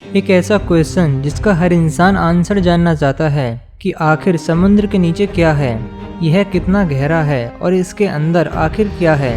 एक ऐसा क्वेश्चन जिसका हर इंसान आंसर जानना चाहता है कि आखिर समुद्र के नीचे क्या है, यह कितना गहरा है और इसके अंदर आखिर क्या है।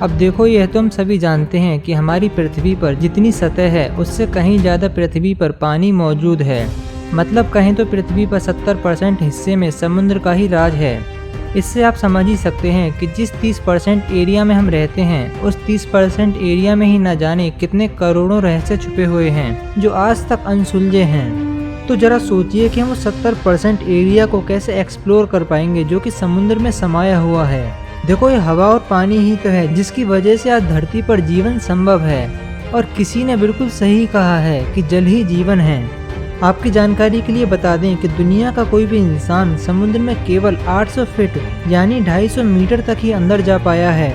अब देखो, यह तो हम सभी जानते हैं कि हमारी पृथ्वी पर जितनी सतह है उससे कहीं ज़्यादा पृथ्वी पर पानी मौजूद है। मतलब कहें तो पृथ्वी पर 70% हिस्से में समुद्र का ही राज है। इससे आप समझ ही सकते हैं कि जिस 30% एरिया में हम रहते हैं उस 30% एरिया में ही न जाने कितने करोड़ों रहस्य छुपे हुए हैं जो आज तक अनसुलझे हैं। तो जरा सोचिए कि हम उस 70% एरिया को कैसे एक्सप्लोर कर पाएंगे जो कि समुद्र में समाया हुआ है। देखो, ये हवा और पानी ही तो है जिसकी वजह से आज धरती पर जीवन संभव है। और किसी ने बिल्कुल सही कहा है कि जल ही जीवन है। आपकी जानकारी के लिए बता दें कि दुनिया का कोई भी इंसान समुद्र में केवल 800 फीट यानी 250 मीटर तक ही अंदर जा पाया है,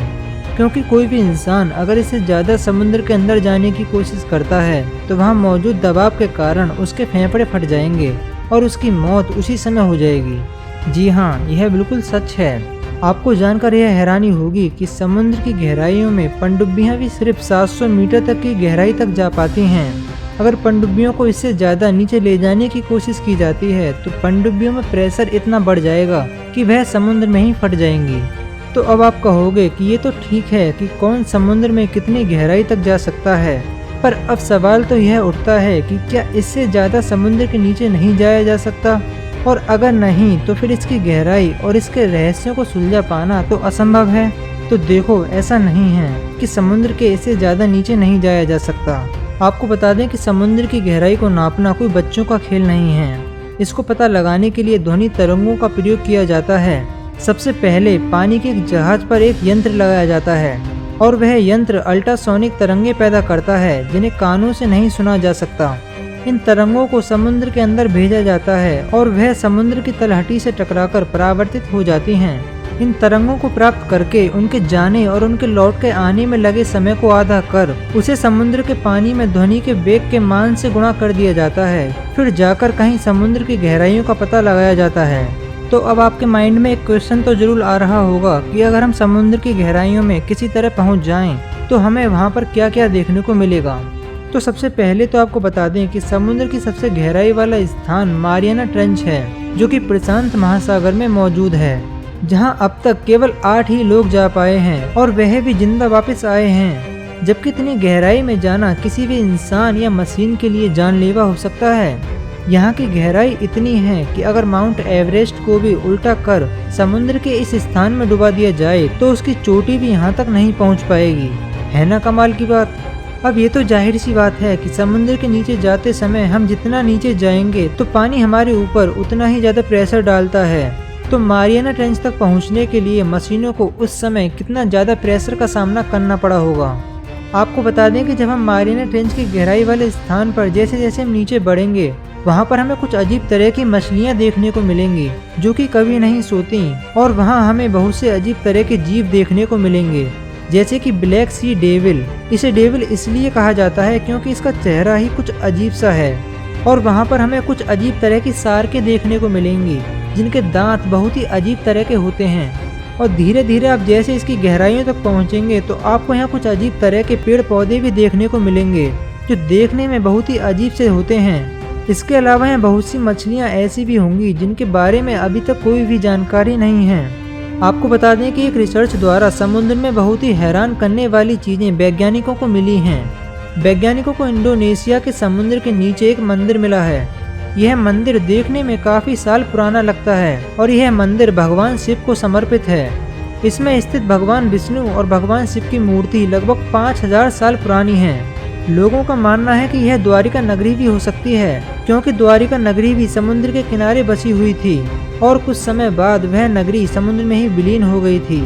क्योंकि कोई भी इंसान अगर इससे ज़्यादा समुद्र के अंदर जाने की कोशिश करता है तो वहाँ मौजूद दबाव के कारण उसके फेफड़े फट जाएंगे और उसकी मौत उसी समय हो जाएगी। जी हाँ, यह बिल्कुल सच है। आपको जानकर यह हैरानी होगी कि समुद्र की गहराइयों में पनडुब्बियाँ भी सिर्फ 700 मीटर तक की गहराई तक जा पाती हैं। अगर पनडुब्बियों को इससे ज़्यादा नीचे ले जाने की कोशिश की जाती है तो पनडुब्बियों में प्रेशर इतना बढ़ जाएगा कि वह समुद्र में ही फट जाएंगी। तो अब आप कहोगे कि ये तो ठीक है कि कौन समुद्र में कितनी गहराई तक जा सकता है, पर अब सवाल तो यह उठता है कि क्या इससे ज़्यादा समुद्र के नीचे नहीं जाया जा सकता, और अगर नहीं तो फिर इसकी गहराई और इसके रहस्यों को सुलझा पाना तो असंभव है। तो देखो, ऐसा नहीं है कि समुद्र के इससे ज़्यादा नीचे नहीं जाया जा सकता। आपको बता दें कि समुद्र की गहराई को नापना कोई बच्चों का खेल नहीं है। इसको पता लगाने के लिए ध्वनि तरंगों का प्रयोग किया जाता है। सबसे पहले पानी के एक जहाज पर एक यंत्र लगाया जाता है और वह यंत्र अल्ट्रासोनिक तरंगे पैदा करता है जिन्हें कानों से नहीं सुना जा सकता। इन तरंगों को समुद्र के अंदर भेजा जाता है और वह समुद्र की तलहटी से टकराकर परावर्तित हो जाती हैं। इन तरंगों को प्राप्त करके उनके जाने और उनके लौट के आने में लगे समय को आधा कर उसे समुद्र के पानी में ध्वनि के वेग के मान से गुणा कर दिया जाता है। फिर जाकर कहीं समुद्र की गहराइयों का पता लगाया जाता है। तो अब आपके माइंड में एक क्वेश्चन तो जरूर आ रहा होगा कि अगर हम समुद्र की गहराइयों में किसी तरह पहुंच जाएं तो हमें वहां पर क्या क्या देखने को मिलेगा। तो सबसे पहले तो आपको बता दें कि समुद्र की सबसे गहराई वाला स्थान मारियाना ट्रेंच है, जो कि प्रशांत महासागर में मौजूद है, जहां अब तक केवल 8 ही लोग जा पाए हैं और वह भी जिंदा वापस आए हैं। जबकि इतनी गहराई में जाना किसी भी इंसान या मशीन के लिए जानलेवा हो सकता है। यहाँ की गहराई इतनी है कि अगर माउंट एवरेस्ट को भी उल्टा कर समुद्र के इस स्थान में डुबा दिया जाए तो उसकी चोटी भी यहाँ तक नहीं पहुँच पाएगी। है ना कमाल की बात। अब ये तो जाहिर सी बात है कि समुद्र के नीचे जाते समय हम जितना नीचे जाएंगे तो पानी हमारे ऊपर उतना ही ज्यादा प्रेशर डालता है। तो मारियाना ट्रेंच तक पहुंचने के लिए मशीनों को उस समय कितना ज़्यादा प्रेशर का सामना करना पड़ा होगा। आपको बता दें कि जब हम मारियाना ट्रेंच की गहराई वाले स्थान पर जैसे जैसे हम नीचे बढ़ेंगे वहां पर हमें कुछ अजीब तरह की मछलियां देखने को मिलेंगी जो कि कभी नहीं सोती, और वहां हमें बहुत से अजीब तरह के जीव देखने को मिलेंगे, जैसे कि ब्लैक सी डेविल। इसे डेविल इसलिए कहा जाता है क्योंकि इसका चेहरा ही कुछ अजीब सा है। और वहाँ पर हमें कुछ अजीब तरह की शार्कें देखने को मिलेंगी जिनके दांत बहुत ही अजीब तरह के होते हैं। और धीरे धीरे आप जैसे इसकी गहराइयों तक पहुँचेंगे तो आपको यहाँ कुछ अजीब तरह के पेड़ पौधे भी देखने को मिलेंगे जो देखने में बहुत ही अजीब से होते हैं। इसके अलावा यहाँ बहुत सी मछलियाँ ऐसी भी होंगी जिनके बारे में अभी तक कोई भी जानकारी नहीं है। आपको बता दें कि एक रिसर्च द्वारा समुद्र में बहुत ही हैरान करने वाली चीज़ें वैज्ञानिकों को मिली हैं। वैज्ञानिकों को इंडोनेशिया के समुद्र के नीचे एक मंदिर मिला है। यह मंदिर देखने में काफी साल पुराना लगता है और यह मंदिर भगवान शिव को समर्पित है। इसमें स्थित भगवान विष्णु और भगवान शिव की मूर्ति लगभग 5000 साल पुरानी है। लोगों का मानना है कि यह द्वारिका नगरी भी हो सकती है, क्योंकि द्वारिका नगरी भी समुद्र के किनारे बसी हुई थी और कुछ समय बाद वह नगरी समुद्र में ही विलीन हो गई थी।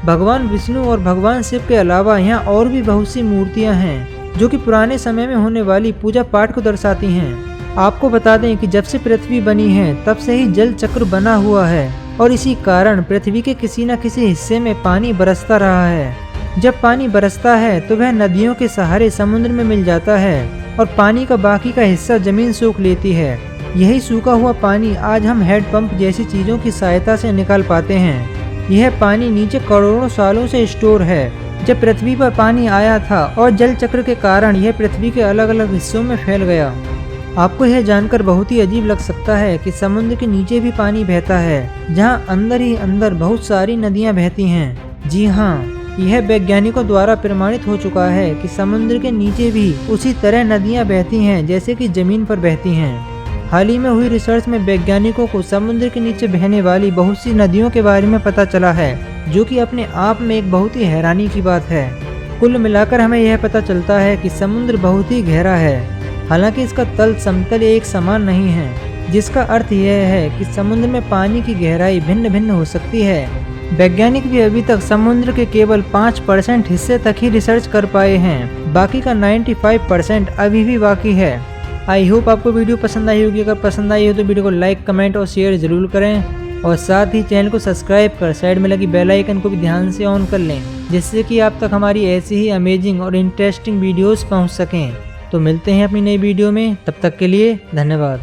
भगवान विष्णु और भगवान शिव के अलावा यहाँ और भी बहुत सी मूर्तियाँ हैं जो कि पुराने समय में होने वाली पूजा पाठ को दर्शाती हैं। आपको बता दें कि जब से पृथ्वी बनी है तब से ही जल चक्र बना हुआ है और इसी कारण पृथ्वी के किसी न किसी हिस्से में पानी बरसता रहा है। जब पानी बरसता है तो वह नदियों के सहारे समुद्र में मिल जाता है और पानी का बाकी का हिस्सा जमीन सोख लेती है। यही सूखा हुआ पानी आज हम हैंडपंप जैसी चीजों की सहायता से निकाल पाते हैं। यह पानी नीचे करोड़ों सालों से स्टोर है। जब पृथ्वी पर पानी आया था और जल चक्र के कारण यह पृथ्वी के अलग अलग हिस्सों में फैल गया। आपको यह जानकर बहुत ही अजीब लग सकता है कि समुद्र के नीचे भी पानी बहता है, जहां अंदर ही अंदर बहुत सारी नदियां बहती हैं। जी हाँ, यह वैज्ञानिकों द्वारा प्रमाणित हो चुका है कि समुद्र के नीचे भी उसी तरह नदियां बहती हैं जैसे कि जमीन पर बहती हैं। हाल ही में हुई रिसर्च में वैज्ञानिकों को समुद्र के नीचे बहने वाली बहुत सी नदियों के बारे में पता चला है, जो कि अपने आप में एक बहुत ही हैरानी की बात है। कुल मिलाकर हमें यह पता चलता है कि समुद्र बहुत ही गहरा है। हालांकि इसका तल समतल एक समान नहीं है, जिसका अर्थ यह है कि समुद्र में पानी की गहराई भिन्न भिन्न हो सकती है। वैज्ञानिक भी अभी तक समुद्र के केवल 5% हिस्से तक ही रिसर्च कर पाए हैं, बाकी का 95% अभी भी बाकी है। आई होप आपको वीडियो पसंद आई होगी। अगर पसंद आई हो तो वीडियो को लाइक, कमेंट और शेयर जरूर करें, और साथ ही चैनल को सब्सक्राइब कर साइड में लगी बेल आइकन को भी ध्यान से ऑन कर लें, जिससे कि आप तक हमारी ऐसी ही अमेजिंग और इंटरेस्टिंग वीडियोस पहुंच सकें। तो मिलते हैं अपनी नई वीडियो में, तब तक के लिए धन्यवाद।